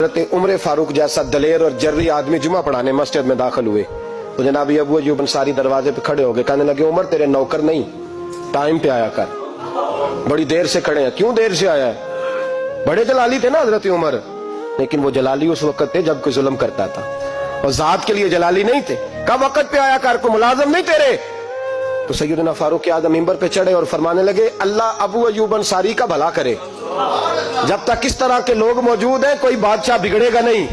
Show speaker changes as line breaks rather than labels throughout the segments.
حضرت عمر فاروق جیسا دلیر اور جرری آدمی جمعہ پڑھانے مسجد میں داخل ہوئے تو جناب ابو ایوب انصاری دروازے پہ کھڑے ہو گئے، کہنے لگے عمر تیرے نوکر نہیں، ٹائم پہ آیا کر، بڑی دیر سے کھڑے ہیں، کیوں دیر سے آیا ہے؟ بڑے جلالی تھے نا حضرت عمر، لیکن وہ جلالی اس وقت تھے جب کوئی ظلم کرتا تھا، اور ذات کے لیے جلالی نہیں تھے۔ کب وقت پہ آیا کر، کو ملازم نہیں تیرے؟ تو سیدنا فاروق اعظم منبر پہ چڑھے اور فرمانے لگے اللہ ابو ایوب انصاری کا بھلا کرے، جب تک اس طرح کے لوگ موجود ہیں کوئی بادشاہ بگڑے گا نہیں،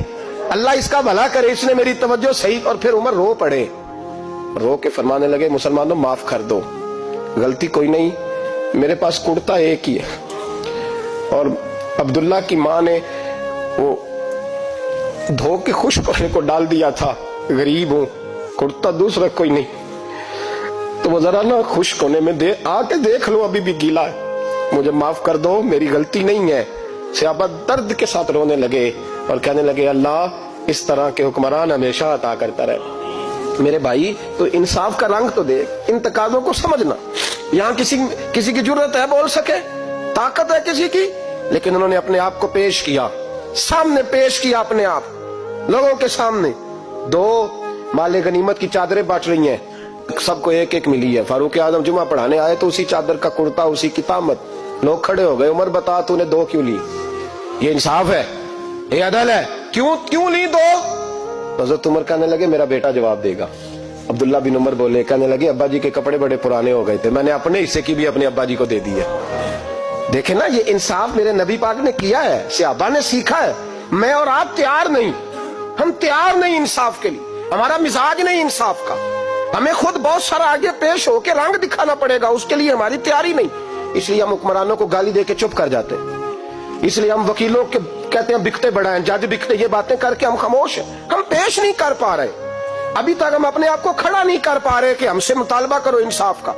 اللہ اس کا بھلا کرے، اس نے میری توجہ صحیح۔ اور پھر عمر رو پڑے، رو کے فرمانے لگے مسلمانوں معاف کر دو، غلطی کوئی نہیں، میرے پاس کرتا ایک ہی ہے، اور عبداللہ کی ماں نے وہ دھو کے خشک ہونے کو ڈال دیا تھا، غریب ہوں، کرتا دوسرا کوئی نہیں، تو وہ ذرا نا خشک ہونے میں آ کے دیکھ لو، ابھی بھی گیلا ہے، مجھے معاف کر دو، میری غلطی نہیں ہے۔ صحابہ درد کے ساتھ رونے لگے اور کہنے لگے اللہ اس طرح کے حکمران ہمیشہ عطا کرتا رہے۔ میرے بھائی تو انصاف کا رنگ تو دیکھ، ان تقاضوں کو سمجھنا۔ یہاں کسی کی جرت ہے بول سکے، طاقت ہے کسی کی، لیکن انہوں نے اپنے آپ کو پیش کیا، سامنے پیش کیا اپنے آپ لوگوں کے سامنے۔ دو مال غنیمت کی چادریں بانٹ رہی ہیں، سب کو ایک ایک ملی ہے۔ فاروق اعظم جمعہ پڑھانے آئے تو اسی چادر کا کرتا، اسی کی تامت، لوگ کھڑے ہو گئے، عمر بتا تو نے دو کیوں لی؟ یہ انصاف ہے، یہ عدل ہے، کیوں لی دو؟ حضرت عمر کہنے لگے میرا بیٹا جواب دے گا۔ عبداللہ بن عمر بولے، کہنے لگے ابا جی کے کپڑے بڑے پرانے ہو گئے تھے، میں نے اپنے حصے کی بھی اپنے ابا جی کو دے دی ہے۔ دیکھیں نا یہ انصاف میرے نبی پاک نے کیا ہے، صحابہ نے سیکھا ہے۔ میں اور آپ تیار نہیں، ہم تیار نہیں انصاف کے لیے، ہمارا مزاج نہیں انصاف کا، ہمیں خود بہت سارا آگے پیش ہو کے رنگ دکھانا پڑے گا، اس کے لیے ہماری تیاری نہیں۔ اس لیے ہم حکمرانوں کو گالی دے کے چپ کر جاتے ہیں، اس لیے ہم وکیلوں کے کہتے ہیں بکتے بڑھائیں، جج بکتے، یہ باتیں کر کے ہم خاموش ہیں، ہم پیش نہیں کر پا رہے، ابھی تک ہم اپنے آپ کو کھڑا نہیں کر پا رہے کہ ہم سے مطالبہ کرو انصاف کا۔